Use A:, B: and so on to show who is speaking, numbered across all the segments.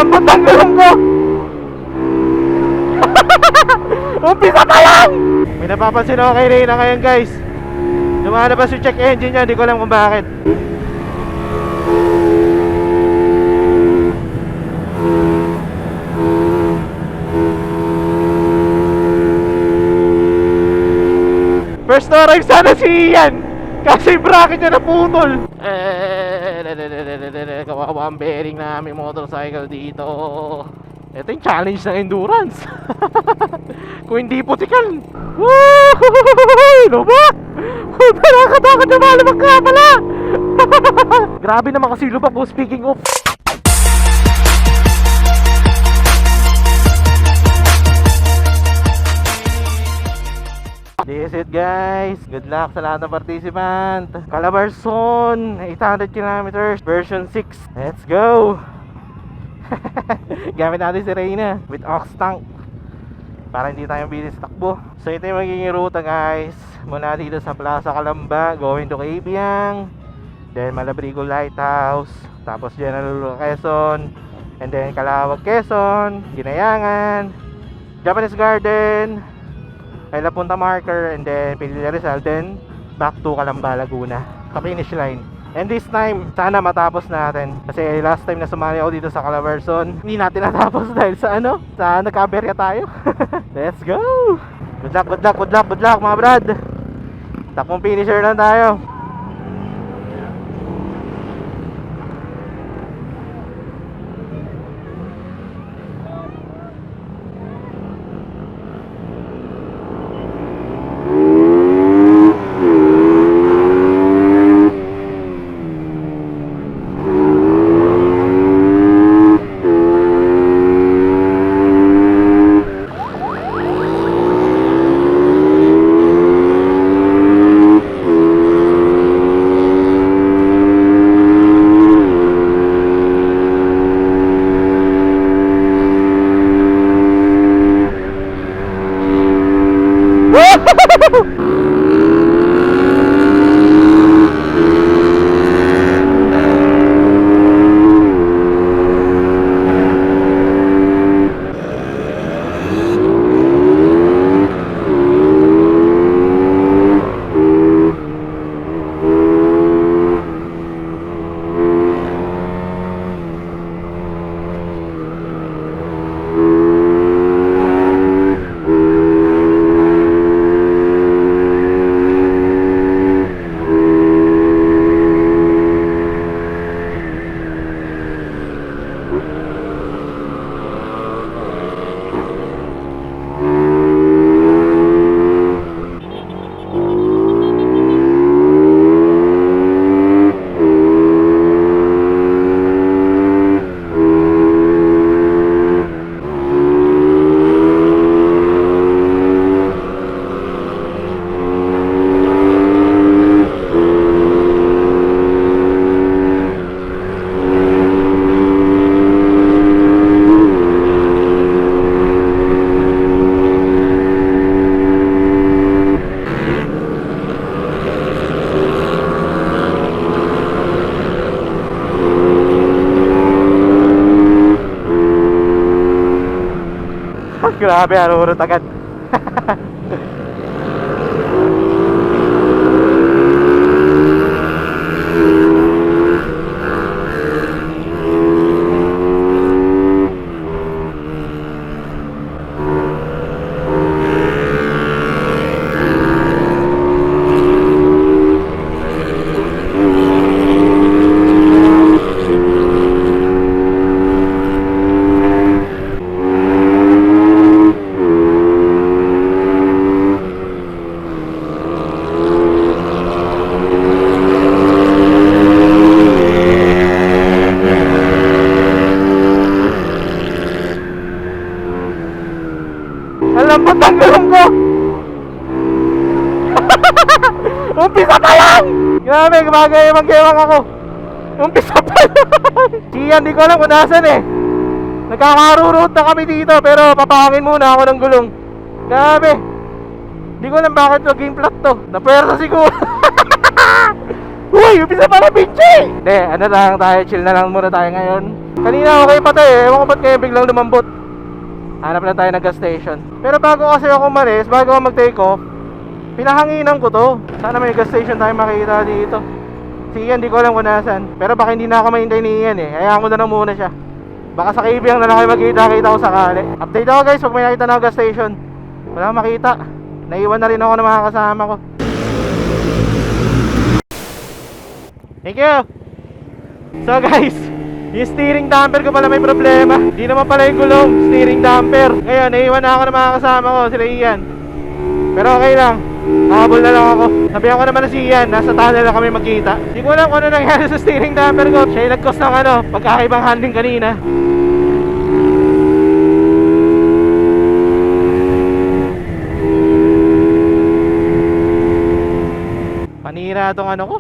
A: lambot ng gulong ko. Umpisa pa lang. May napapansin ako kay Reyna ngayon guys. Lumalabas yung check engine niya, hindi ko alam kung bakit. First to arrive sana si Ian, kasi bracket niya naputol. Kawawa ang bearing na aming motorcycle dito. Ito yung challenge ng endurance. Kung hindi putikan. Woohoo! Lubak! Nakakatakot na malabak ka pala. Grabe naman kasi lubak po, speaking of. This is it guys. Good luck sa lahat ng participant. Calabarzon 800 kilometers version 6. Let's go. Gamit natin si Reyna with ox tank para hindi tayo bilis takbo. So ito yung magiging ruta guys. Muna dito sa Plaza Calamba, going to Cabiang, then Malabrigo Lighthouse, tapos General Quezon, and then Calawag Quezon, Ginayangan, Japanese Garden, ay La Punta Marker, and then Pililla Rizal, then back to Calamba, Laguna sa finish line. And this time, sana matapos natin. Kasi last time na sumali ako dito sa Calabarzon, hindi natin natapos dahil sa ano? Sa nagkaberya tayo. Let's go! Good luck, good luck, good luck, good luck mga brad. Takong finisher lang tayo. Grabe, harurot agad. Lambot ang gulong ko. Umpisa pa lang. Grabe, gumagayang ako. Umpisa pa lang. Siyan, di ko alam kung nasan eh. Nagkakarurot na kami dito, pero papangin muna ako ng gulong. Grabe. Di ko alam bakit naging flat to. Napersa siguro. Uy! Umpisa pa na pinche! Hindi, ano lang tayo, chill na lang muna tayo ngayon. Kanina okay pa tayo, ewan ko ba't kayo biglang lumambot. Hanap na tayo ng gas station. Pero bago kasi ako umalis, bago ako mag-take off, pinahanginan ko to. Sana may gas station tayo makita dito. Si Ian, di ko alam kung nasan. Pero baka hindi na ako mahintay ni Ian eh. Hayaan ko na lang muna siya. Baka sa kaibigan na lang kayo magkita-kita ko sakali. Update ako guys pag may nakita na gas station. Wala akong makita. Naiwan na rin ako ng mga kasama ko. Thank you. So guys, yung steering damper ko pala may problema. Di naman pala yung gulong, steering damper. Ngayon, naiwan na ako ng mga kasama ko, sila Ian. Pero okay lang, habol na lang ako. Sabihan ko naman na si Ian, nasa tunnel na kami magkita. Di ko alam kung ano nangyari sa steering damper ko. Siya yung nag-cause ng pagkakaibang handling kanina. Panira tong ko,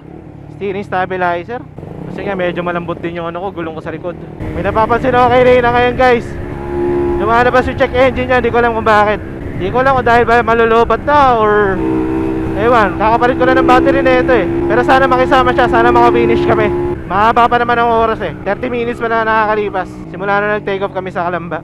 A: steering stabilizer. Kasi nga medyo malambot din yung gulong ko sa likod. May napapansin ako kay Reyna ngayon guys. Lumalabas yung check engine niya, hindi ko alam kung bakit. Hindi ko alam kung dahil ba malulubat na or ewan, kakapalit ko na ng battery na ito eh. Pero sana makisama siya, sana makafinish kami. Mahaba pa naman ang oras eh, 30 minutes pa na nakakalipas. Simula na nag-take off kami sa Kalamba.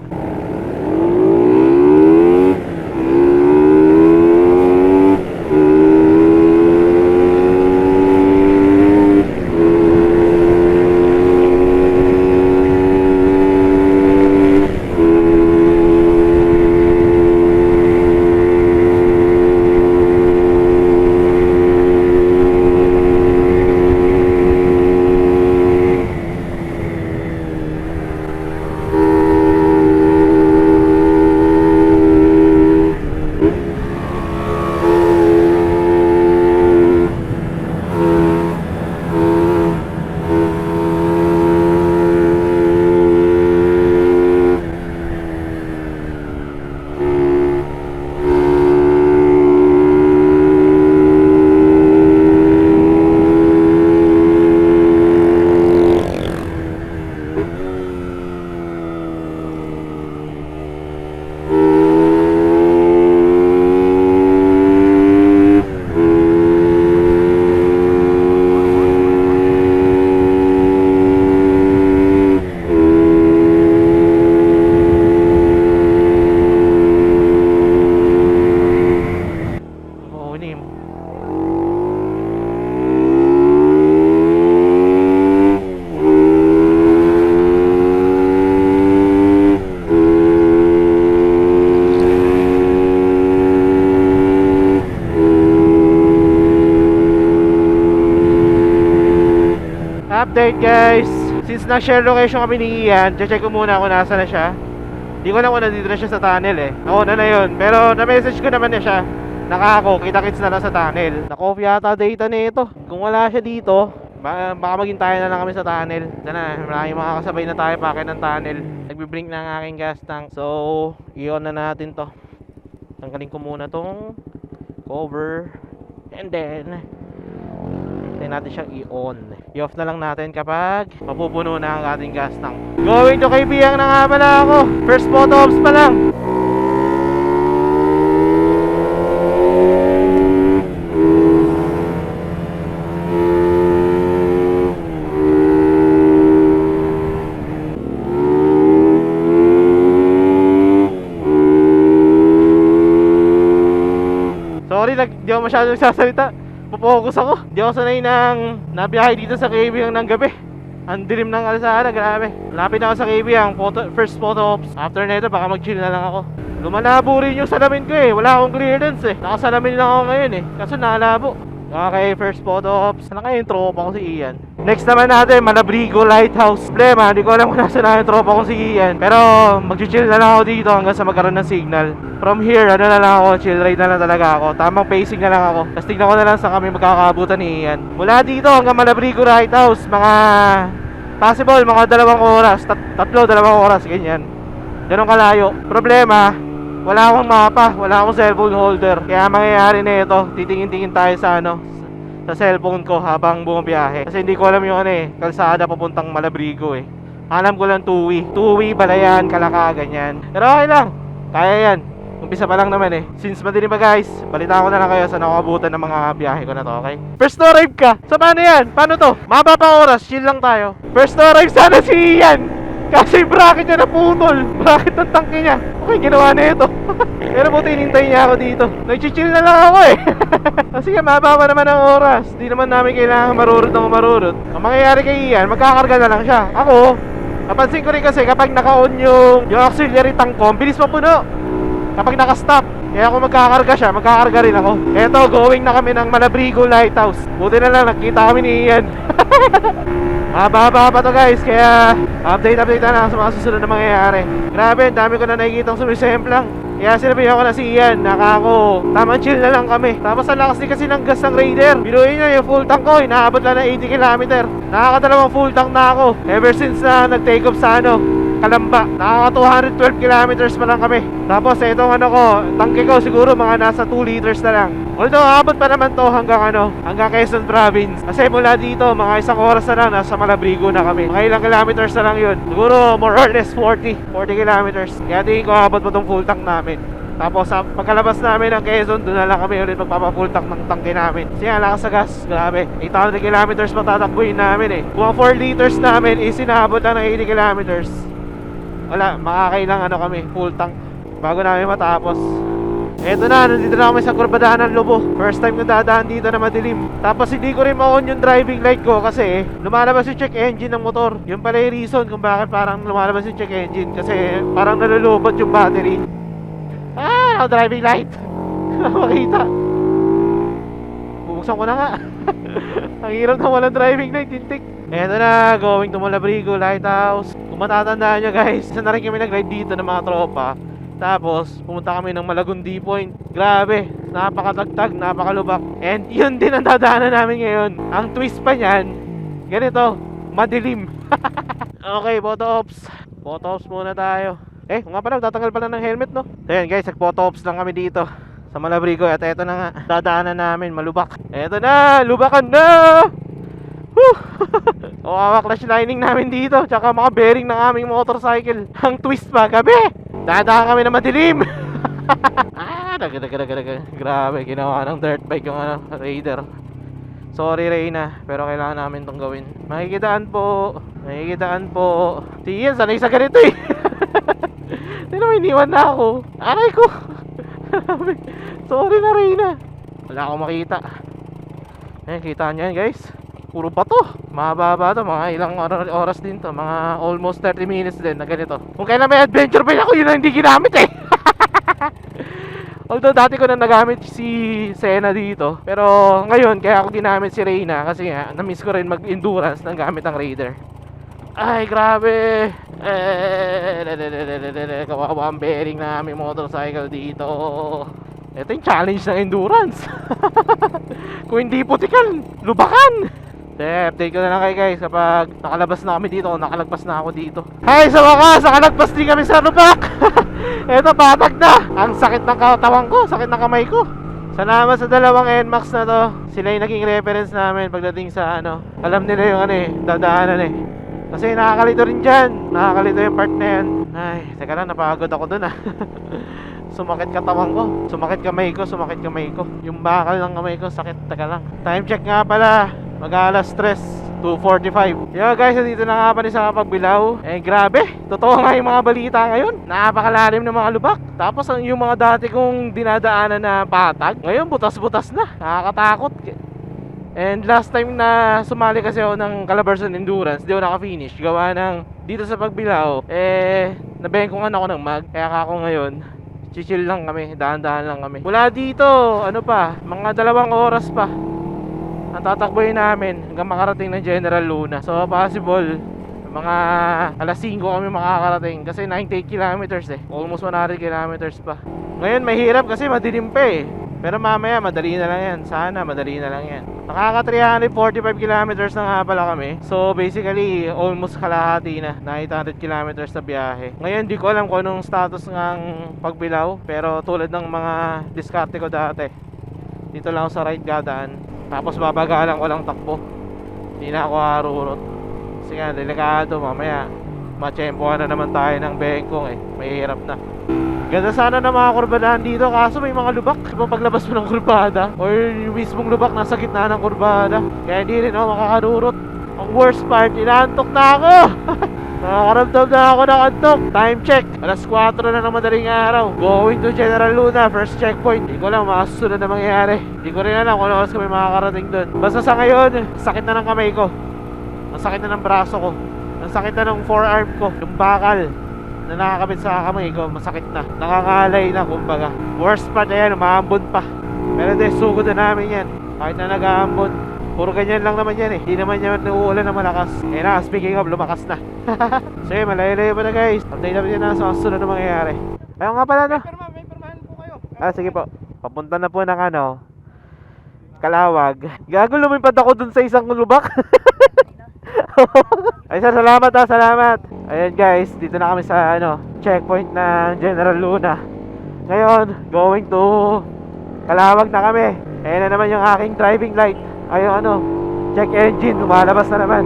A: Update guys, since na-share location kami ni Ian, check ko muna kung nasa na siya. Di ko alam kung nandito na siya sa tunnel eh. Ako na yun, pero na-message ko naman na siya. Nakako, kita-kits na lang sa tunnel. Naka-off yata data na ito. Kung wala siya dito, baka maghintay na lang kami sa tunnel. Sana, maraming makakasabay na tayo pakin ng tunnel. Nagbiblink na ang aking gas tank. So, i-on na natin to. Tanggalin ko muna tong cover. And then natin siyang i-on. I-off na lang natin kapag mapupuno na ang ating gas tank. Going to Kaibiyang na nga pala ako. First photo ops pa lang. Sorry, di ako masyadong nagsasalita. Focus ako. Di ako sanay nang nabiyahe dito sa Kaibiyang ng gabi. Ang dilim ng kalsada, grabe. Lapit na ako sa Kaibiyang, first photo ops. After na ito, baka mag-chill na lang ako. Lumalabo rin yung salamin ko eh. Wala akong clearance eh. Nakasalamin lang ako ngayon eh. Kaso nalabo. Okay, first photo ops. Sana kayo yung tropa ko si Ian. Next naman natin, Malabrigo Lighthouse. Problema, hindi ko alam kung nasa na yung tropa ko si Ian. Pero mag-chill na lang ako dito hanggang sa magkaroon ng signal. From here, ano na lang ako, chill ride na lang talaga ako. Tamang pacing na lang ako. Tapos tignan ko na lang sa kami magkakabutan ni Ian. Mula dito hanggang Malabrigo Lighthouse, mga possible, mga 2 oras. 2 oras, ganyan. Ganun kalayo. Problema, wala akong mapa, wala akong cellphone holder. Kaya mangyayari na ito, titingin-tingin tayo sa sa cellphone ko habang bumabiyahe. Kasi hindi ko alam yung kalsada papuntang Malabrigo eh. Alam ko lang two-way Balayan, Kalaka, ganyan. Pero okay lang, kaya yan. Umpisa pa lang naman eh. Since madilim pa guys, balita ko na lang kayo sa nakabutan ng mga biyahe ko na to, okay? First to arrive ka. So paano yan? Paano to? Maba pa oras, chill lang tayo. First to arrive sana si Ian. Kasi bracket niya naputol. Bracket ng tangke niya. Okay, ginawa na ito. Pero buti hinintay niya ako dito. Nag-chill na lang ako eh. Kasi nga, maba pa naman ang oras. Di naman namin kailangan marurot ng marurot. Ang mangyayari kay Ian, magkakarga na lang siya. Ako, napansin ko rin kasi kapag naka-on yung auxiliary tank ko, bilis mapuno. Kapag naka-stop, kaya kung magkakarga siya, magkakarga rin ako. Eto, going na kami ng Malabrigo Lighthouse. Buti na lang, nakita kami ni Ian. Mahaba pa to guys, kaya update na lang sa mga susunod na mangyayari. Grabe, dami ko na nakikitang sumisemplang. Kaya sinabihan ko na si Ian, ako, tamang chill na lang kami. Tapos ang lakas din kasi ng gas ng Raider. Biruin nyo yung full tank ko, inaabot lang ng 80 km. Nakakadalawang full tank na ako ever since na nag-take off sa Kalamba. Nakaka 212 kilometers pa lang kami. Tapos itong tangke ko siguro mga nasa 2 liters na lang. Although abot pa naman to hanggang Quezon Province. Kasi mula dito mga isang oras na lang nasa Malabrigo na kami. Mga ilang kilometers na lang yun. Siguro more or less 40 kilometers. Kaya tingin ko abot mo tong full tank namin. Tapos pagkalabas namin ng Quezon, doon na lang kami ulit magpapafull tank ng tangke namin. Kasi nga lakas sa gas, grabe 800 kilometers matatakbuhin namin eh. Kung 4 liters namin is sinabot lang ng 80 kilometers, wala, makakailang kami, full tank bago namin matapos. Eto na, nandito na kami sa kurbadahan ng Lobo. First time ko dadaan dito na madilim. Tapos hindi ko rin ma-on yung driving light ko kasi lumalabas yung check engine ng motor. Yun pala yung reason kung bakit parang lumalabas yung check engine. Kasi parang nalulubot yung battery. No driving light. Makita. Bubuksan ko na nga. Ang hirap na walang driving light, tintik. Eto na, going to Malabrigo Lighthouse. Kung matatandaan nyo guys, isa na rin kami nag-ride dito ng mga tropa. Tapos, pumunta kami ng Malagundi Point. Grabe, napakatagtag, napakalubak. And yun din ang dadaanan namin ngayon. Ang twist pa niyan, ganito, madilim. Okay, photo ops. Photo ops muna tayo. Kung nga pala, tatanggal pala ng helmet, no? So yun guys, nag-photo ops lang kami dito sa Malabrigo. At eto na nga, dadaanan namin, malubak. Eto na, lubakan na! Clash lining namin dito, tsaka mga bearing ng aming motorcycle. Ang twist pa, gabi! Dadaan kami na madilim. Grabe, ginawa ng dirt bike yung Raider. Sorry Reyna, pero kailangan namin tong gawin. Makikitaan po. Si Ian, sanay sa ganito eh. Tino, iniwan na ako. Aray ko. Sorry na Reyna. Wala akong makita. Kita nyo yan guys. Puro bato. Mahaba to, mga ilang oras din to. Mga almost 30 minutes din na ganito. Kung kailan may adventure bike ako, yun ang hindi ginamit eh. Although dati ko na nagamit si Sena dito, pero ngayon kaya ako ginamit si Reyna kasi nga na-miss ko rin mag-endurance ng gamit ng Raider. Ay grabe. Kawawa ang bearing na aming motorcycle dito. Ito yung challenge ng endurance. Kung hindi putikan, lubakan. Update ko na lang kayo guys kapag nakalabas na kami dito o nakalagpas na ako dito. Hay, sa wakas, nakalagpas din kami sa lubak. Eto, patag na. Ang sakit ng katawan ko, sakit ng kamay ko. Salamat sa dalawang NMAX na to. Sila yung naging reference namin pagdating sa alam nila yung dadaanan eh. Kasi nakakalito rin dyan. Nakakalito yung part na yan. Ay, teka lang, napagod ako dun Sumakit katawan ko, sumakit kamay ko. Yung bakal ng kamay ko, sakit. Teka lang, time check nga pala. Mag-alas 2:45. Yo guys, dito na nga pa sa Pagbilao. Grabe, totoo nga yung mga balita ngayon. Napakalalim ng mga lubak. Tapos yung mga dati kong dinadaanan na patag, ngayon butas-butas na. Nakakatakot. And last time na sumali kasi ako ng Calabarzon Endurance, di ako naka-finish. Gawa ng dito sa Pagbilao, nabengkongan ako ng mag. Kaya ako ngayon, chill lang kami, dahan-dahan lang kami. Mula dito, mga 2 oras pa ang tatakboy namin hanggang makarating ng General Luna. So possible mga alas 5 kami makakarating kasi 98 kilometers almost 100 kilometers pa. Ngayon mahirap kasi madilim pa pero mamaya madali na lang yan. Sana madali na lang yan. Nakaka 345 kilometers na nga pala kami. So basically almost kalahati na 800 kilometers na biyahe. Ngayon di ko alam kung anong status ng Pagbilao, pero tulad ng mga diskarte ko dati, dito lang ako sa right gadaan. Tapos babagalan ko lang takbo. Hindi na ako harurot. Kasi nga, delikado mamaya. Machempohan na naman tayo ng bengkong eh. Mahirap na. Ganda sana ng mga kurbadahan dito, kaso may mga lubak. Ibang paglabas mo ng kurbada or yung mismong lubak nasa gitna ng kurbada, kaya hindi rin ako makakanurot. Ang worst part, inaantok na ako. Nakakaramdam na ako ng antok. Time check, alas 4 na ng madaling araw. Going to General Luna, first checkpoint. Hindi ko lang makasunod na mangyayari. Hindi ko rin alam kung ano oras kami makakarating doon. Basta sa ngayon, sakit na ng kamay ko, ang sakit na ng braso ko, ang sakit na ng forearm ko, yung bakal na nakakabit sa kamay ko, masakit na, nakakalay na kumbaga. Worst part na yan, umaambon pa. Pero hindi, sugod na namin yan. Kahit na nag-aambon, puro ganyan lang naman yan eh. Hindi naman yan nauulan na malakas. Eh na, speaking of, lumakas na. So yun, malayo-layo pa na guys. Update namin yan na sa susunod na mangyayari. Ayun nga pala no.
B: May permahan po kayo.
A: Sige po. Papunta na po ng ano, Kalawag. Gago, lumipad ako dun sa isang lubak. Ay sir, salamat salamat. Ayan guys, dito na kami sa ano, checkpoint ng General Luna. Ngayon, going to Kalawag na kami. Ayan na naman yung aking driving light. Ayun ano, check engine, lumalabas na naman.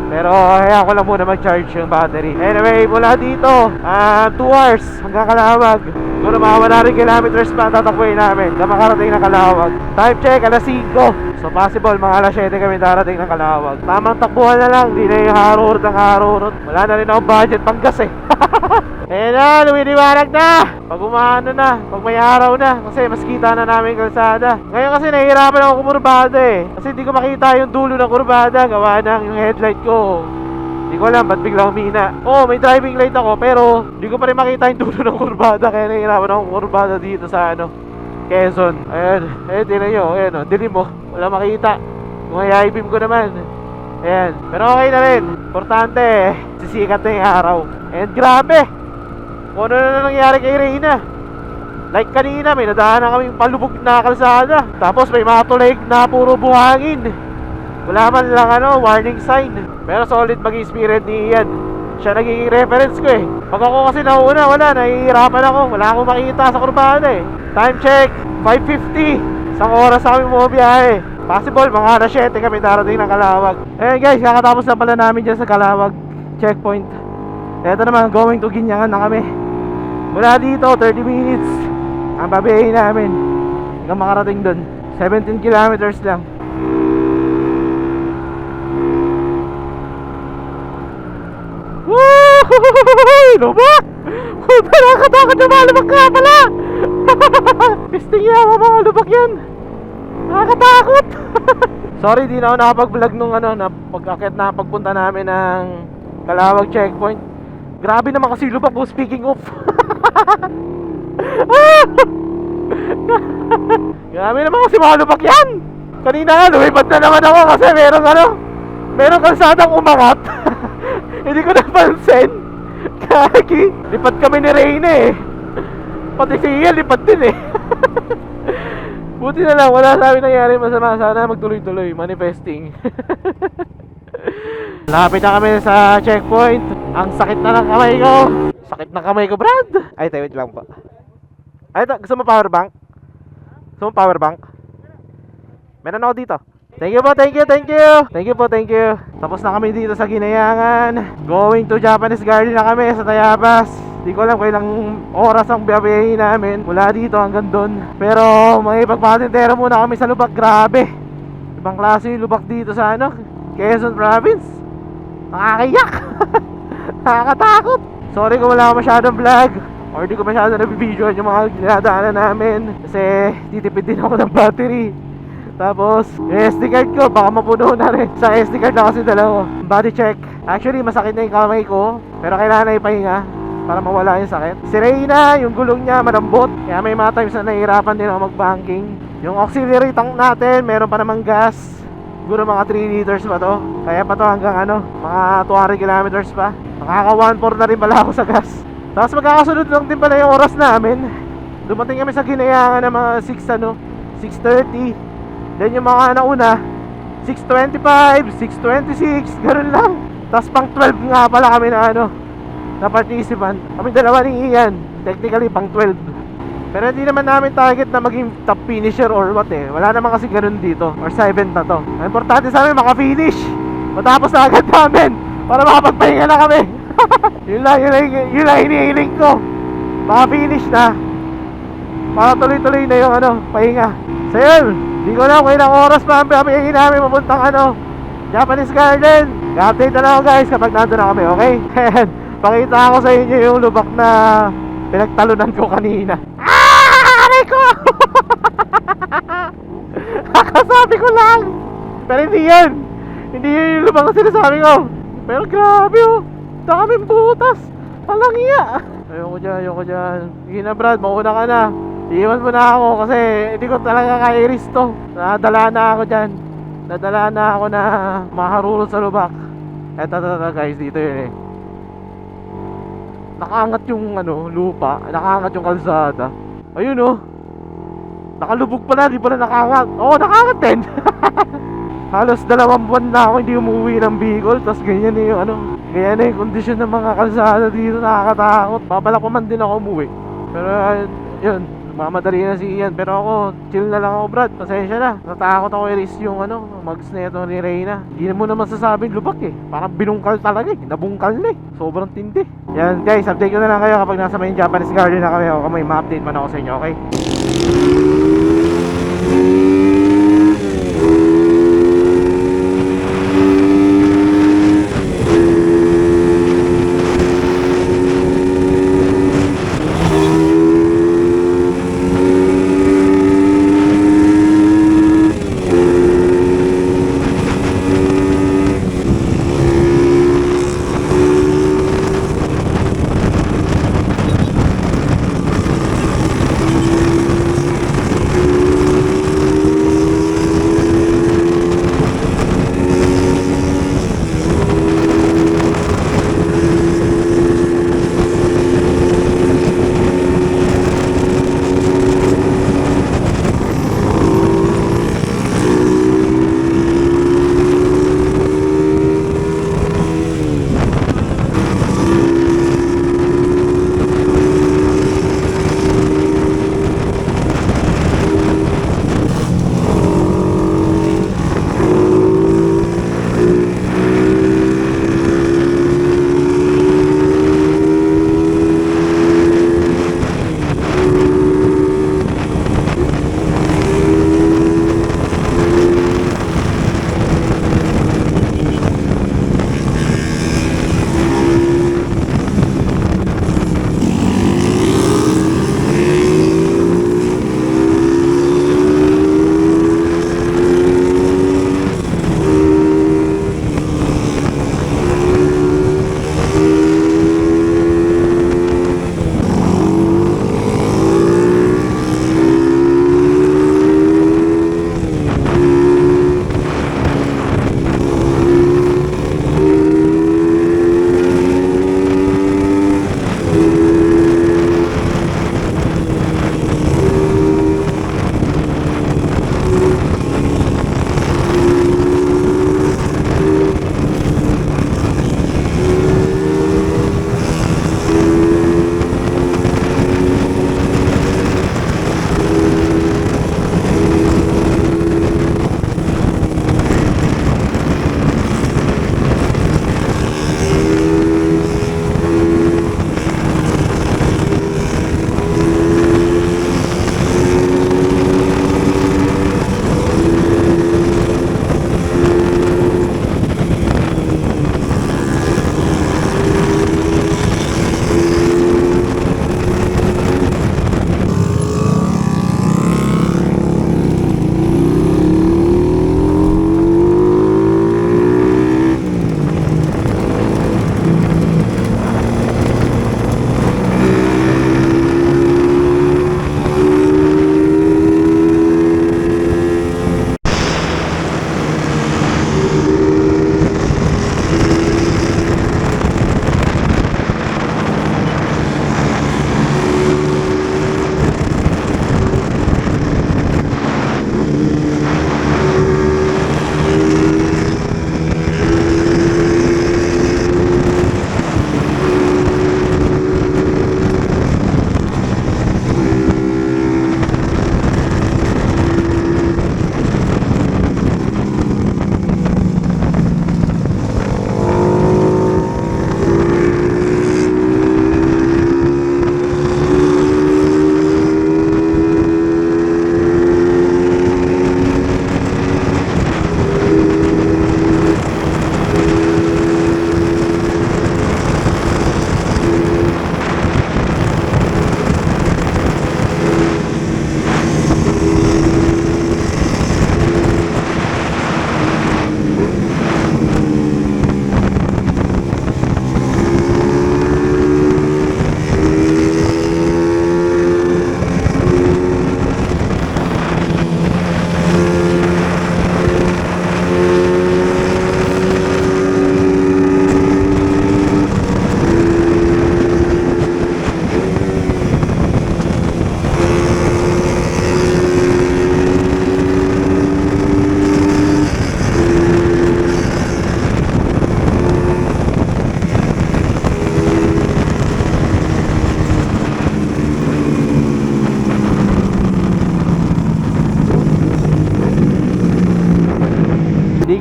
A: Pero kaya ko lang muna mag-charge yung battery. Anyway, mula dito 2 hours hanggang Kalawag. Siguro mga 100 kilometers pa tatakbuhin namin na makarating ng Kalawag. Time check, alas 5. So possible mga alas 7 kami darating ng Kalawag. Tamang takbuhan na lang, di na yung harurot ng harurot. Wala na rin akong budget pang gas eh. Ayan na, lumiliwanag na. Pag umaano na, pag may araw na, kasi mas kita na namin kalsada. Ngayon kasi nahihirapan ako kumurbada eh, kasi hindi ko makita yung dulo ng kurbada. Gawa ng yung headlight ko, hindi ko alam ba't biglang humina. May driving light ako, pero hindi ko pa rin makita yung dulo ng kurbada. Kaya nahihirapan ako kurbada dito sa ano, Quezon. Ayan, tinan nyo, ayan dilim mo, wala makita. Yung high beam ko naman. Ayan, pero okay na rin. Importante, sisikat na yung araw. And grabe, kung ano na nangyari kay Reyna. Like kanina, may nadaanan kaming palubog na kalsada, tapos may mga tulig na puro buhangin. Wala man lang warning sign. Pero solid mag-experience ni Ian. Siya nagiging reference ko eh. Pag ako kasi nauna, wala, nahihirapan ako. Wala akong makita sa kurbada eh. Time check, 5:50. Isang oras sa aming bumabiyahe. Possible, mga alas 7 kami darating ng Kalawag. Eh guys, kakatapos na pala namin dyan sa Kalawag checkpoint. Eto naman, going to Ginyangan na kami. Mula dito, 30 minutes ang babiyahin namin hanggang makarating dun. 17 kilometers lang. Woo! Lubak! Puta, nakakatakot na mga lubak ka pala! Pisting yan, mga lubak yan! Nakakatakot! Sorry, di na ako nakapag-vlog nung na pag-akit na pagpunta namin ng Kalawag checkpoint. Grabe naman kasi lubak po, speaking of. Grabe naman kasi mga lubak yan. Kanina nga, lumipad na naman ako kasi merong kalsadang umangat. Hindi ko napansin. Kaki, lipad kami ni Reyna eh. Pati si Ian, lipad din eh. Buti na lang, wala sa amin nangyari masama. Sana magtuloy-tuloy, manifesting. Lapit na kami sa checkpoint. Ang sakit na ng kamay ko. Sakit na kamay ko, Brad. Ay, wait lang po. Ay, gusto mo power bank? Gusto mo power bank? Meron ako dito. Thank you po, thank you. Thank you. Tapos na kami dito sa Ginayangan. Going to Japanese Garden na kami sa Tayabas. Di ko alam kung ilang oras ang biyabiyahin namin mula dito hanggang doon. Pero may pagpatintero muna kami sa lubak. Grabe, ibang klase yung lubak dito sa Quezon Province. Nakakayak. Nakakatakot. Sorry kung wala ako masyadong vlog or di ko masyadong nabibidyoan yung mga dinadaanan namin, kasi titipid din ako ng battery. Tapos yung SD card ko baka mapuno na rin. Sa SD card na kasi dalawa. Body check, actually masakit na yung kamay ko, pero kailangan na ipahinga para mawala yung sakit. Si Reyna, yung gulong niya malambot, kaya may mga times na nahihirapan din ako mag-banking. Yung auxiliary tank natin, meron pa namang gas. Siguro mga 3 liters pa to. Kaya pa to hanggang mga 200 kilometers pa. Nakaka 1.4 na rin pala ako sa gas. Tapos magkakasunod lang din pala yung oras namin. Dumating kami sa Ginayangan ng mga 6:30. Then yung mga nauna 6:25, 6:26, ganoon lang. Tapos pang 12 nga pala kami na participant. Kami dalawa ni Ian, technically pang 12. Pero hindi naman namin target na maging top finisher or what eh. Wala naman kasi ganun dito, or 7 na to. Ang importante sa amin maka-finish, matapos na agad namin para makapagpahinga na kami. yun lang hinihiling ko. Maka-finish na. Para tuloy-tuloy na yung pahinga. So yun, di ko na kung ilang oras pa ang pamihingin namin mapuntang Japanese Garden. I-update na lang ako guys kapag nandun na kami, okay? And pakita ko sa inyo yung lubak na pinagtalunan ko kanina. Aray ko! Kakasabi ko lang. Pero hindi yan. Hindi yun yung lubak na sinasabi ko. Pero grabe oh, daming butas. Walang iya. Ayoko dyan. Sige na Brad, mauna ka na. Iiwan mo na ako kasi hindi ko talaga kairis to. Nadala na ako dyan. Nadala na ako na maharulot sa lubak. Eto guys, dito yun eh. Nakaangat yung lupa. Nakaangat yung kalsada. Ayun oh. Nakalubog pala, di pala nakaangat. Oo, nakaangat din. Halos 2 buwan na ako hindi umuwi ng Bicol. Tapos ganyan eh yung ganyan eh yung kondisyon ng mga kalsada dito. Nakakatakot. Babalak pa man din ako umuwi. Pero yun, mamadali na si Ian. Pero ako, chill na lang ako Brad. Pasensya na. Natakot ako i-risk yung mags na ito ni Reyna. Hindi mo naman sasabing lubak eh. Parang binungkal talaga eh. Nabungkal na eh. Sobrang tindi. Yan guys, update ko na lang kayo kapag nasa may Japanese Garden na kami. O may ma-update man ako sa inyo, okay?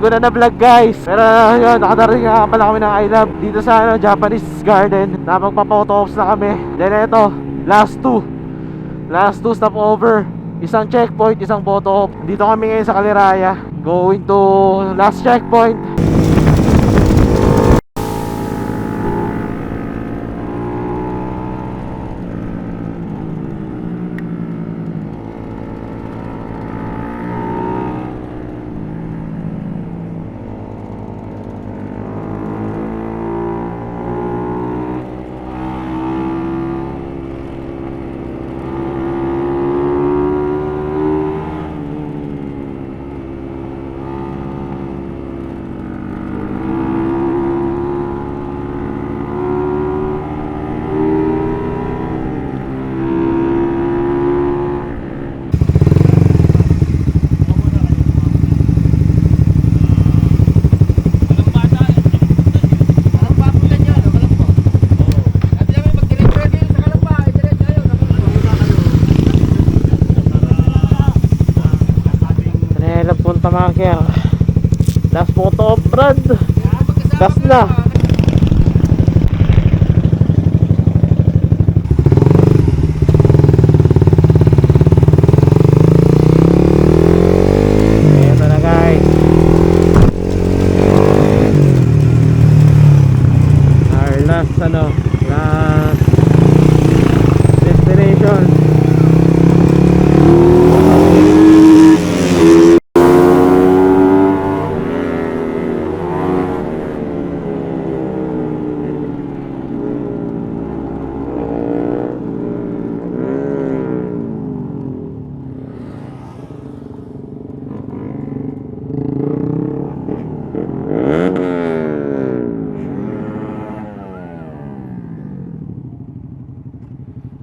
A: ko na na-vlog guys. Pero yun, nakadarating nga pala kami ng I Love dito sa Japanese Garden. Napagpa-photo ops na kami. Then eto, last two stopover. Isang checkpoint, isang photo op. Dito kami ngayon sa Kaliraya. Going to last checkpoint. Tamaker. Last photo of Brad. Last na. Ito na guys. Our last last destination.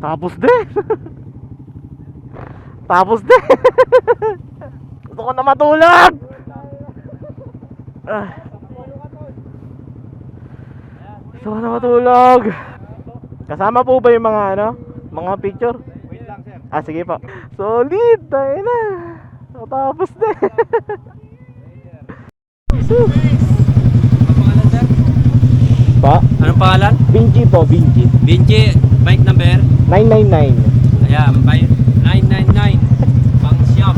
A: Tapos din. Tapos din. Gusto ko na matulog. Gusto ko na matulog. Kasama po ba yung mga mga picture?
B: Wait lang sir.
A: Sige po. Solid, tayo na. Tapos din.
B: Anong pangalan sir?
A: Pa?
B: Anong pangalan?
A: Binji po, Binji.
B: Binji, bike number?
A: 999.
B: Ayan, bike 999. Pang shop.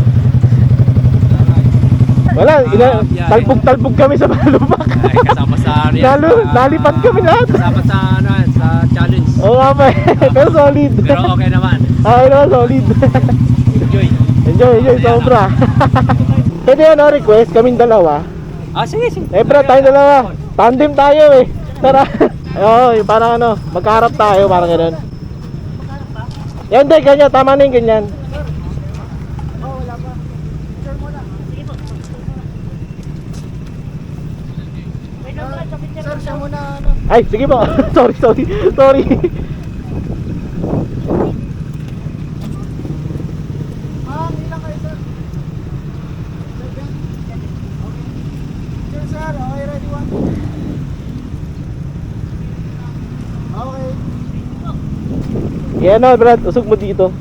A: Wala,
B: yeah,
A: talbog-talbog kami sa Balupak.
B: Ay, kasama sa
A: Nalipad kami lahat.
B: Kasama sa sa challenge.
A: Oo nga pa. Pero solid.
B: Pero okay naman.
A: Okay naman, solid.
B: Enjoy.
A: Enjoy, sobra. Pwede request, kaming dalawa.
B: Sige.
A: Brad, tayong dalawa. Tandem tayo eh. Tara. Oo, yung parang magkaharap tayo, parang gano'n. Yan, hindi, ganyan. Tama na yung ganyan.
C: Sir, siya muna
A: Ay, sige po. Sorry.
C: hindi lang kayo sir. Sir, okay, ready one. Okay.
A: Yan Brad, usog mo dito.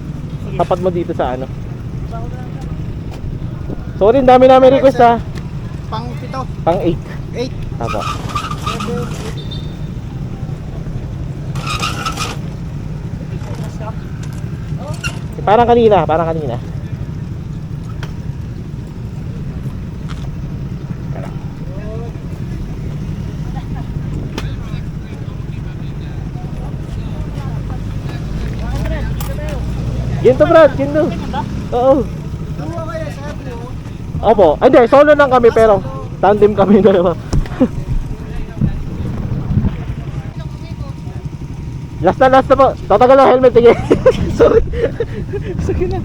A: Tapat mo dito sa Sorry, ang dami namin request ha.
C: Pang 7.
A: Pang 8.
C: 8.
A: Tama. Parang kanina. Ginto Brad, ginto. Oo.
C: Duwa kayo sir.
A: Opo. Hindi, solo lang kami pero tandem kami dalawa. Last na po. Tatagal ang helmet sige. Sorry. Sige na.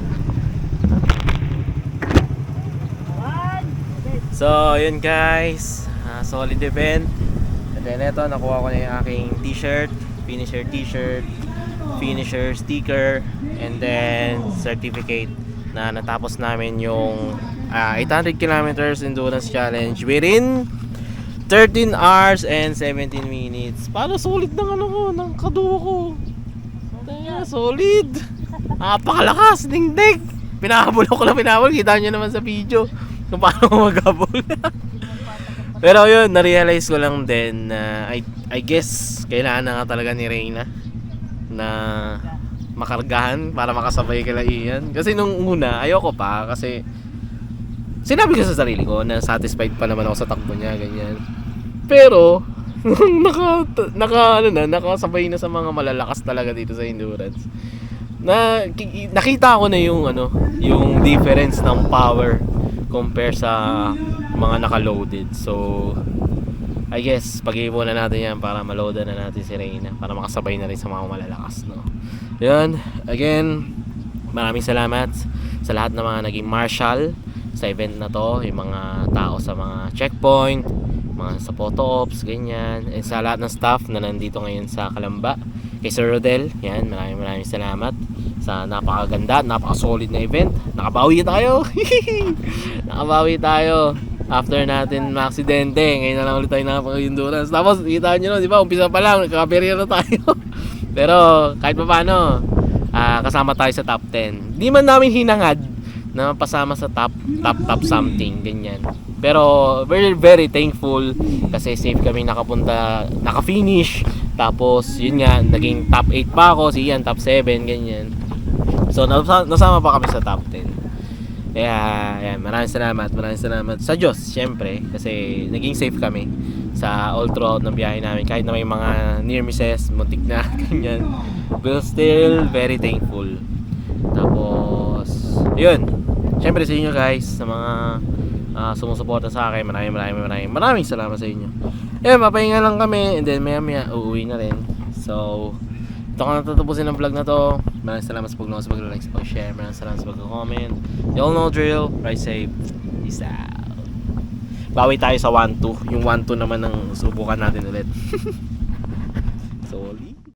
B: So, yun guys. Solid event. And then ito, nakuha ko na yung aking t-shirt, finisher t-shirt, finisher sticker, and then certificate na natapos namin yung 800 kilometers endurance challenge within 13 hours and 17 minutes. Paano solid ng ng kaduwa ko. Solid. Napakalakas, dingding. Pinahabol ko lang, kita nyo naman sa video kung paano maghabol. Pero yun, na-realize ko lang din na I guess kailangan na nga talaga ni Reyna na makargahan para makasabay kila Ian. Kasi nung una, ayoko pa kasi sinabi ko sa sarili ko na satisfied pa naman ako sa takbo niya, ganyan. Pero nakasabay na sa mga malalakas talaga dito sa endurance. Nakita ko na yung yung difference ng power compare sa mga naka-loaded. So I guess pag-iipunan natin yan para maloadan na natin si Reyna para makasabay na rin sa mga malalakas, no. Yun, again, maraming salamat sa lahat ng mga naging marshal sa event na to, yung mga tao sa mga checkpoint, mga sa photo ops, ganyan, and sa lahat ng staff na nandito ngayon sa Calamba. Kay Sir Rodel, yan, maraming salamat sa napakaganda, napaka-solid na event. Nakabawi tayo. Nakabawi tayo after natin ma-aksidente. Ngayon na lang ulit tayo nakapag-endurance. Tapos, kita nyo, di ba, umpisa pa lang, nagkaka-barrier na tayo. Pero, kahit pa paano, kasama tayo sa top 10. Di man namin hinangad na pasama sa top something, ganyan. Pero, very, very thankful kasi safe kami naka-finish. Tapos, yun nga, naging top 8 pa ako, si Ian top 7, ganyan. So, nasama pa kami sa top 10. Kaya, ayan, maraming salamat sa Diyos, syempre, kasi naging safe kami sa all throughout ng biyahe namin. Kahit na may mga near misses, muntik na, ganyan. But still, very thankful. Tapos, yun. Syempre sa inyo guys, sa mga sumusuporta sa akin, maraming salamat sa inyo. Ayan, mapahinga lang kami, and then maya uuwi na rin. So, ito ka natatapusin ng vlog na to. Maraming salamat sa pag-like, sa pag-like, sa pag-share. Maraming salamat sa pag-comment. You all know drill. Ride safe. Peace out. Bawi tayo sa 1-2. Yung 1-2 naman ang subukan natin ulit. Sorry.